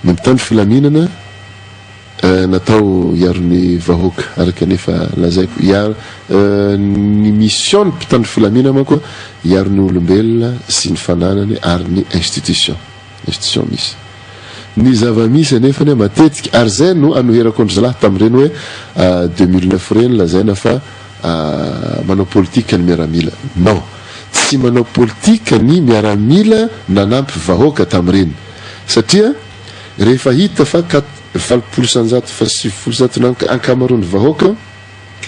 mitandro filaminana natao iarony vahoaka araka nefa lazaiko ny mission mpitandro filamina manko iarony olombelona sy ny fananany ary ny institution misy ny zava-misy nefany matetika ary zay no anoherako andry zalahy tamin'ireny hoe 2009 reny lazaina fa manao politika ny miaramila non tsy manao politika ny miaramila nanampy vahoaka tamin'ireny satria rehefa hita fa 70% fa 70% ankamarony vahoaka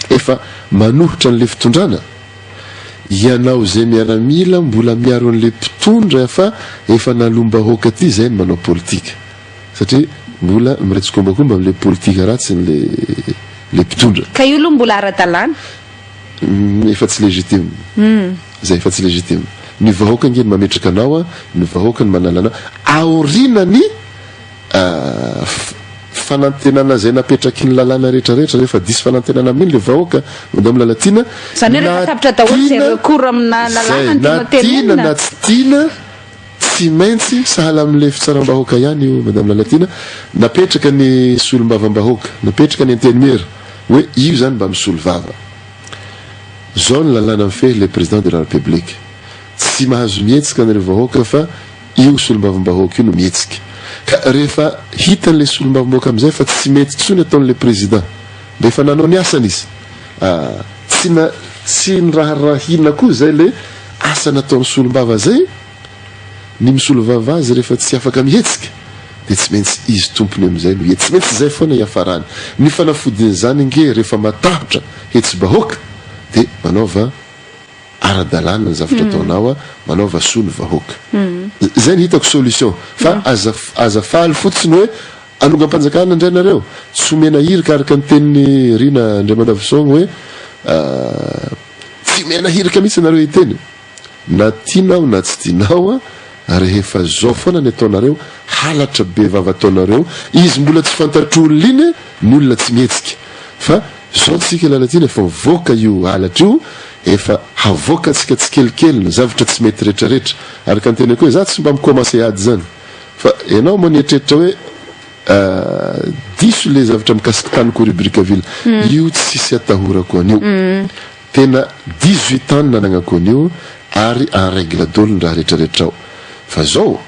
efa manohitra an'le fitondrana ianao zay miaramila mbola miaro an'le mpitondra fa efa nalombahoaka ty zay ny manao politika satria mbola miretsokombakomba am'le politika ratsy le mpitondra ka io aloha mbola ara-dalàna efa tsy légitime zay efa tsy légitime ny vahoaka ngeny mametraka anao ny vahoaka ny manalana aorinany fanantenana zay napetraky ny lalàna rehetrarehetra rehefa disy fanantenana amin'iny le vahoaka manda amin'ny lalatina zany rehefa tapitra daholo zay recours amina lalàna ny natina na tsy tina tsy maintsy sahala amin'le fitsaram-bahoaka ihany io manda amin'ny lalatina napetraka ny solom-bava-bahoaka napetraka ny antenimera hoe io zany mba misolo vava zao ny lalàna mifehy le président de la république tsy mahazo mihetsika ny vahoaka fa io solom-bava-bahoaka io no mihetsika ka rehefa hitan'le solom-bava-bahoaka amizay fa tsy mety tsony ataon'le président rehefa nanao ny asany izy tsy ny raharahina koa zay le asa nataon'ny solom-bava zay ny misolo vava azy rehefa tsy afaka mihetsika de tsy maintsy izy tompony amizay no tsy maintsy zay foana iafarany ny fanafodiny zany nge rehefa matahotra hetsy bahoaka de manaova ara-dalàna ny zavatra ataonao manaova solo vahoaka zay ny hitako solution fa aza faly fotsiny hoe anongampanjakana indray nareo tsy omena hirika araka ny teniny rina Andriamandavisogno hoe tsy omena hirika mihitsy nareo hiteny na tianao na tsy tianao rehefa zao foana ny ataonareo halatra be vava ataonareo izy mbola tsy fantatr'olona iny ny olona tsy mihetsika fa zao tsika lalatina efa mivoaka io halatra io efa havoaka atsika tsy kelikely zavatra tsy mety rehetrarehetra araka ny tena koe za tsy mba mikomanse ady zany fa ianao moa nietreritra hoe diso le zavatra mikasiky taniko rubrikaville io tsisy atahorako an'io tena 18 ans nananako an'io ary en règle dolo ny raha rehetrarehetra ao fa zao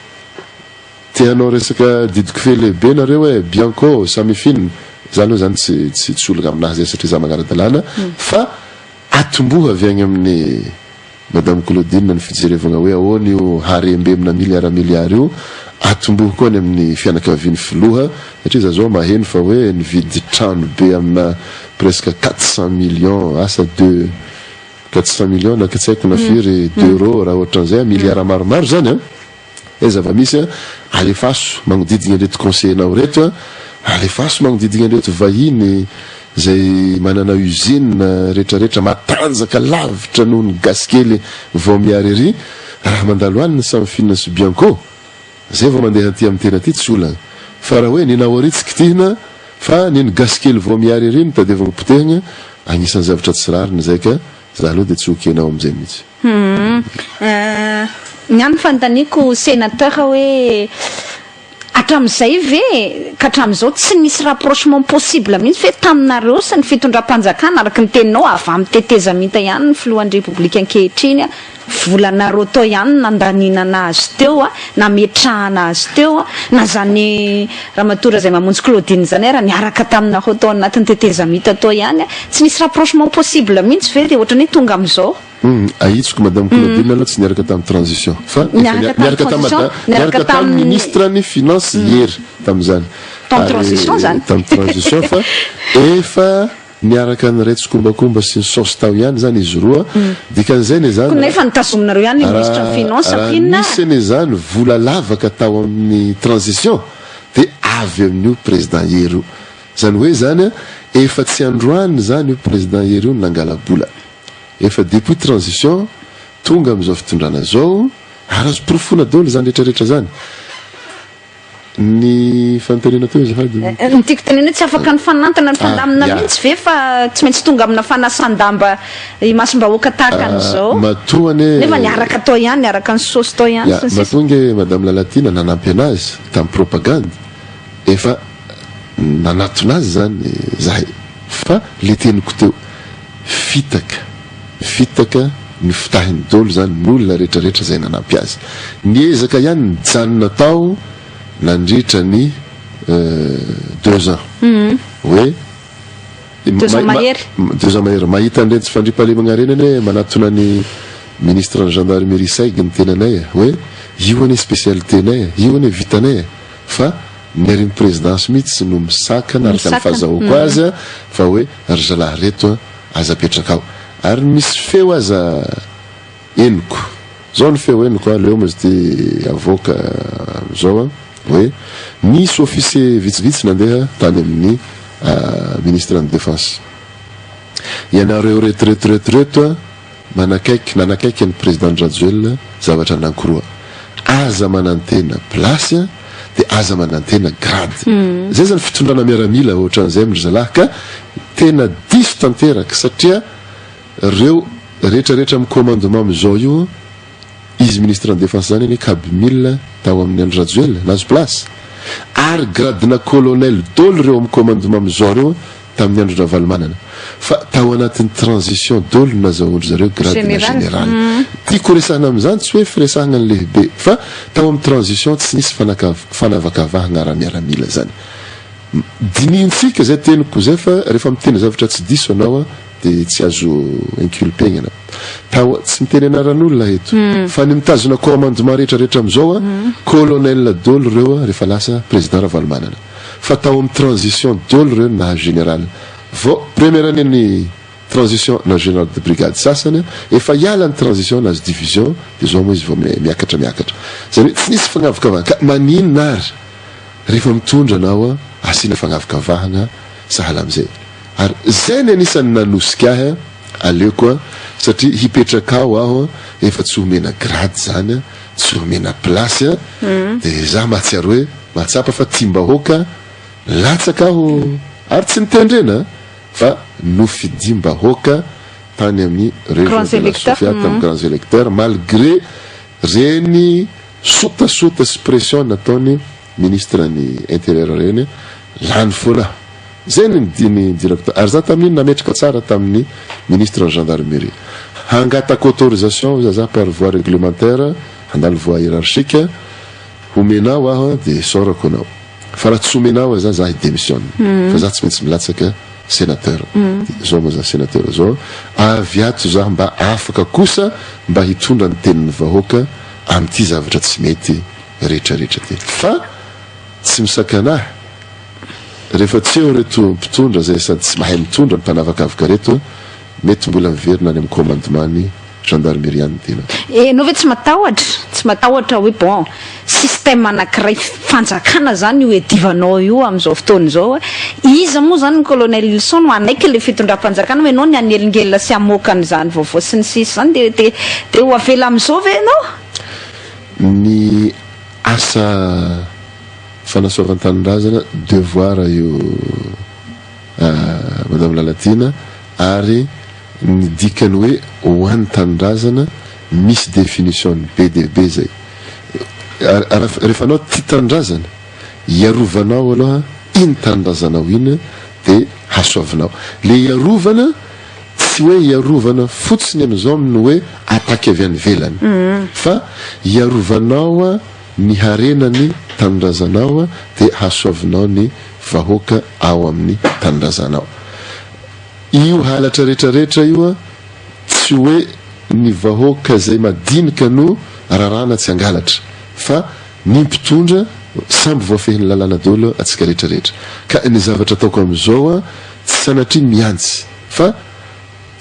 tianao resaka didiko fe lehibe nareo hoe bianco samifine zany hoe zany tsy olona aminazy zay satria za magnara-dalàna fa atomboha avy agny amin'ny madame Claudine ny fijerevagna hoe ahoana io harembe amina milliard io atomboha koa ny amin'ny fianakaviany filoha satria za zao maheno fa hoe nividy trano be amina presque 400 millions asa 400 millions na tsy haiko na firy d'euro raha ohatran'izay milliard maromaro zany zava-misy alefaso magnodidigna anreto conseillenao reto alefaso magnodidigna anreto vahiny zay manana usine rehetrarehetra matanjaka lavitra noho ny gaskely vao miary ery raha mandalo any ny samifine sy bianco zay vao mandeha aty amin'ny tena ty tsy olana fa raha hoe ninao aritsika tihina fa niny gaskely vao miary ery ny tadiavagna potehigna agnisan'ny zavatra tsy rariny zay ka za aloha de tsy okenao amizay mihitsy ny any fantaniko sénateur hoe hatram'izay ve ka hatram'izao tsy nisy rapprochement possible mihitsy fe taminareo sy ny fitondram-panjakana araka ny teninao avy amin'ny tetezamita ihany ny filohan'ny republika ankehitriny volanareo tao ihany nandaninana azy teo nametrahana azy teo na zany ramatora zay mamonjy Claudine zany raha niaraka taminareo tao anatin'ny tetezamita tao ihany tsy nisy rapprochement possible mihitsy ve de ohatrany hoe tonga am'izao ahitsiko madame Claudine aloha tsy niaraka tamin'ny transition fa niaraka tamin'ny ministre ny finance hier tam'izany tamin'ny transition fa efa niaraka ny retsokombakomba sy ny sosy tao ihany zany izy roa dikan'izay ny zany nefa nitazominareo ihany ministre ny finance misy ny zany vola lavaka tao amin'ny transition de avy amin'io président Hero zany hoe zany efa tsy androany zany io président Hero nangala-bola efa depuis transition tonga am'izao fitondrana zao ary azo profona daholo zany rehetrarehetra zany ny fantanina teo zafady ny tiako tanina tsy afaka ny fanantana ny fandamina mihitsy ve fa tsy maintsy tonga amina fanasan-damba masom-bahoaka tahaka an'izao matoany nefa niaraka tao ihany niaraka ny sosy tao ihany matonga madame Lalatina nanampy anazy tamin'ny propagande efa nanatona azy zany zahay fa le teniko teo fitaka ny fitahiny dolo zany n'olona rehetrarehetra zay nanampy azy niezaka ihany ny janona tao nandritra ny 2 ans hoe 2 ans mahery mahita ndreny tsy fandripahalemagna reny any hoe manatona ny ministre ny gendarmerie saigy ny tenanay hoe io ane spécialité-nay io ane vitanay fa ny présidence mihitsy no misakana araka ny fahazahoako azy fa hoe ry zalahy reto aza apetraka ao ary misy feo aza eniko zao ny feo eniko leo mozy ty avoka zao hoe nisy officier vitsivitsy nandeha tany amin'ny ministre de défense ianareo reto nanakaiky ny président Rajoelina zavatra anankoroa aza manantena place de aza manantena grade zay zany fitondrana miaramila ohatran'izay amindry zalahy ka tena diso tanteraka satria reo rehetrarehetra amin'ny commandement amizao io izy ministre de défense zany kaby 1000 tao amin'ny Andry Rajoelina nazo place ary gradena colonel dolo reo amin'ny commandement amizao reo tamin'ny Andry Ravalomanana fa tao anatin'ny transition dolo nazahoandry zareo gradena général tiako resahana am'izany tsy hoe firesahana ny lehibe fa tao amin'ny transition tsy nisy fanavakavahana ara-miaramila zany dinintsika zay teniko zay fa rehefa miteny zavatra tsy diso anao de tsy azo inculpegna tao tsy miteny anaran'olona eto fa ny mitazona commandement rehetrarehetra amizao colonel dolo reo rehefa lasa président Ravalomanana fa tao amin'ny transition dolo reo na général vao première année ny transition na général de brigade sasany efa iala ny transition na division de zao moa izy vao miakatra zany tsy nisy fagnavakavahana ka maninona ary rehefa mitondra anao asina fagnavakavahana sahala amizay ary zay ny anisan'ny nanosika ahy aleoko satria hipetraka ao aho efa tsy homena grade zany tsy homena place de za mahatsiaro hoe mahatsapa fa tiam-bahoaka latsaka aho ary tsy nitendrena fa nofidimbahoaka tany amin'ny région de la Sofia tamin'ny grands électeurs malgré reny sotasota suppression nataony ministre ny intérieur reny lany foana zay ny directeur ary za tamin'iny nametraka tsara tamin'ny ministre ny gendarmerie hangatako autorisation za par voie réglementaire handalo voie hiérarchique homenao aho de sorako anao fa raha tsy homenao za démissionne fa za tsy maintsy milatsaka sénateur zao moa za sénateur zao avy ato za mba afaka kosa mba hitondra ny tenin'ny vahoaka amin'ity zavatra tsy mety rehetrarehetra ty fa tsy misakanahy rehefa tsy eo reto mpitondra zay sady tsy mahay mitondra ny mpanavakavaka reto mety mbola miverina any amin'ny commandement ny gendarmerie any tena no ve tsy matahotra hoe bon système anankiray fanjakana zany io edivanao io am'izao fotoana zao iza moa zany ny colonel Wilson no anaiky le fitondram-panjakana hoe anao ny anelingelina sy amokany zany vaovao sy ny sisy zany de ho avela am'izao ve anao ny asa fanasoavan-tanindrazana devoir io madame Lalatina ary ny dikany hoe ho an'ny tanindrazana misy définition ny BDB zay rehefa anao tia tanindrazana iarovanao aloha iny tanindrazanao iny de hasoavinao le iarovana tsy hoe iarovana fotsiny amizao no hoe ataky avy any velany fa iarovanao ny harenany tanindrazanao de hasoavinao ny vahoaka ao amin'ny tanindrazanao io halatra rehetrarehetra io tsy hoe ny vahoaka zay madinika no rarana tsy angalatra fa ny mpitondra samby voafehiny lalàna dolo atsika rehetrarehetra ka ny zavatra ataoko amizao tsy sanatria miantsy fa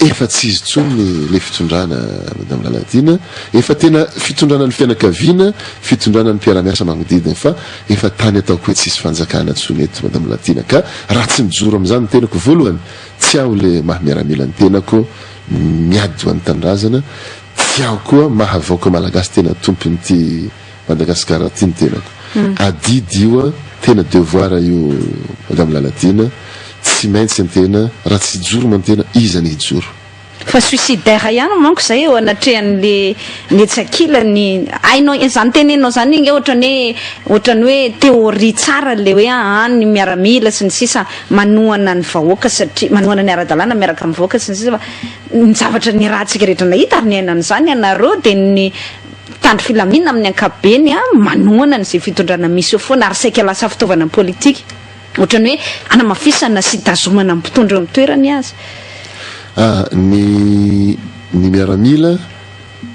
efa tsy izy tsony le fitondrana madame Lalatina efa tena fitondrana ny fianakaviana fitondrana ny mpiara-miasa magnodidiny fa efa tany ataoko hoe tsisy fanjakana tsony eto madame Lalatina ka raha tsy mijoro am'izany ny tenako voalohany tsy aho le mahamiaramila ny tenako miady ho an'ny tanindrazana tsy aho koa mahavaoka malagasy tena tompon'ity Madagasikara ty ny tenako adidy io tena devoir io madame Lalatina tsy maintsy antena raha tsy hijoro mantena izany hijoro fa suicidaire ihany manko zay eo anatrehan'le tsakilany ainao zany tenenao zany iny ohatrany hoe théorie tsara le hoe ny miaramila sy ny sisa manohana ny vahoaka satria manohana ny ara-dalàna miaraka amin'ny vahoaka sy ny sisa ny zavatra ny rahantsika rehetra nahita ary ny ainany zany anareo de ny tandro filaminana amin'ny ankapobeny manohana n'izay fitondrana misy eo foana ary saika lasa fitaovana politika ohatrany hoe anamafisana sy tazomana mpitondra amin'ny toerany azy ny miaramila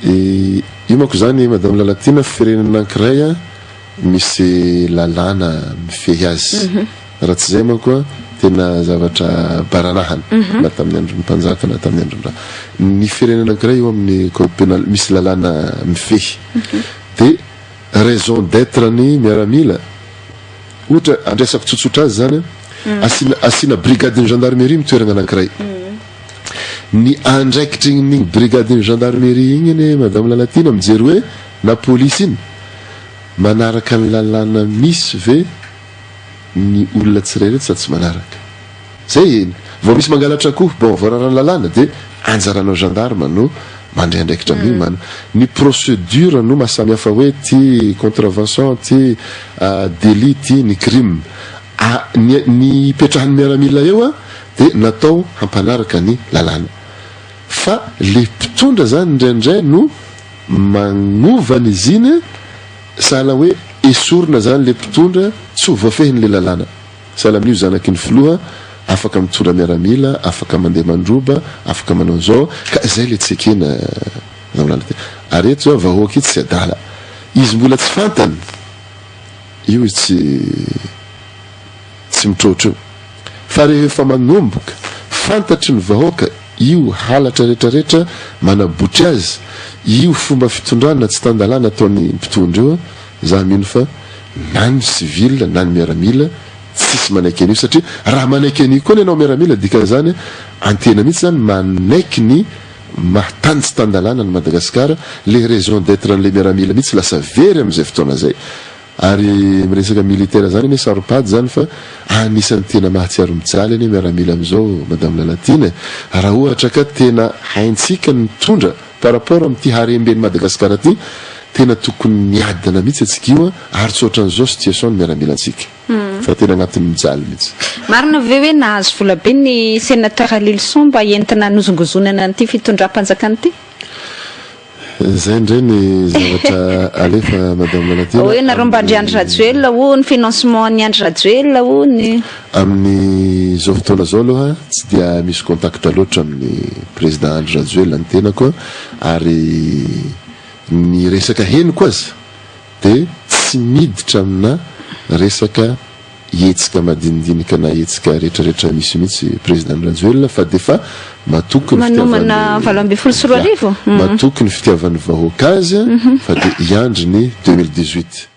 io manko zany madame Lalatina firenena anankiray misy lalàna mifehy azy raha tsy zay manko tena zavatra baranahana na tamin'ny andron'ny mpanjaka na tamin'ny andron'ny raha ny firenena anankiray eo amin'ny code pénal misy lalàna mifehy de raison d'être ny miaramila ohatra andraisako tsotsotra azy zany asina brigadeny gendarmerie mitoerana anankiray ny andraikitry ny brigadeny gendarmerie igny ane madame Lalatina mijery hoe na polisy iny manaraka ny lalàna misy ve ny olona tsirairery sa tsy manaraka zay vao misy mangalatra akoho bon voararany lalàna de anjaranao gendarme no mandray andraikitra amin'igny mana ny procédure no mahasamihafa hoe ty contravention ty délit ty ny crime ny petrahan'ny miaramila eo de natao hampanaraka ny lalàna fa le mpitondra zany indraindray no magnovany izy iny sahala hoe esorina zany le mpitondra tsy ho voafehin'le lalàna sahala amin'io zanaky ny filoha afaka mitondra miaramila afaka mandeha mandroba afaka manao zao ka zay le tsekena ary eto zao vahoaky tsy adala izy mbola tsy fantany io izy tsy mitrotro fa rehefa manomboka fantatry ny vahoaka io halatra rehetrarehetra manabotry azy io fomba fitondrana tsy tandalana ataony mpitondra eo za mino fa na ny civil na ny miaramila tsisy manaiky an'io satria raha manaiky an'io koa ny anao miaramila dika zany antena mihitsy zany manaiky ny mahtany tsy tandalana ny Madagasikara le raison d'être n'le miaramila mihitsy lasa very am'izay fotoana zay ary miresaka militaire zany ane saropady zany fa anisan'ny tena mahatsiaro mijaly ane miaramila am'izao madame Lalatina raha ohatra ka tena haintsika ny mitondra par rapport am'ty haremben'ny Madagasikara ty tena tokony miadana mihitsy atsika io ary tsy ohatran'izao situation ny miaramila antsika fa tena agnatin'ny mijaly mihitsy marina ve hoe nahazo vola be ny sénateur Lilson mba entina nozongozonana n'ity fitondram-panjakana ty zay ndray ny zavatra alefa madame Lalatina hoe nareo mba andry Andry Rajoelina o ny financement ny Andry Rajoelina o ny amin'ny zao fotoana zao aloha tsy dia misy contact loatra amin'ny président Andry Rajoelina ny tenako ary ny resaka heniko azy de tsy miditra amina resaka hetsika madinidinika na hetsika rehetrarehetra misy mihitsy président Rajoelina fa de fa matoky manomana 20 matoky ny fitiavan'ny vahoaka azy fa de iandry ny 2018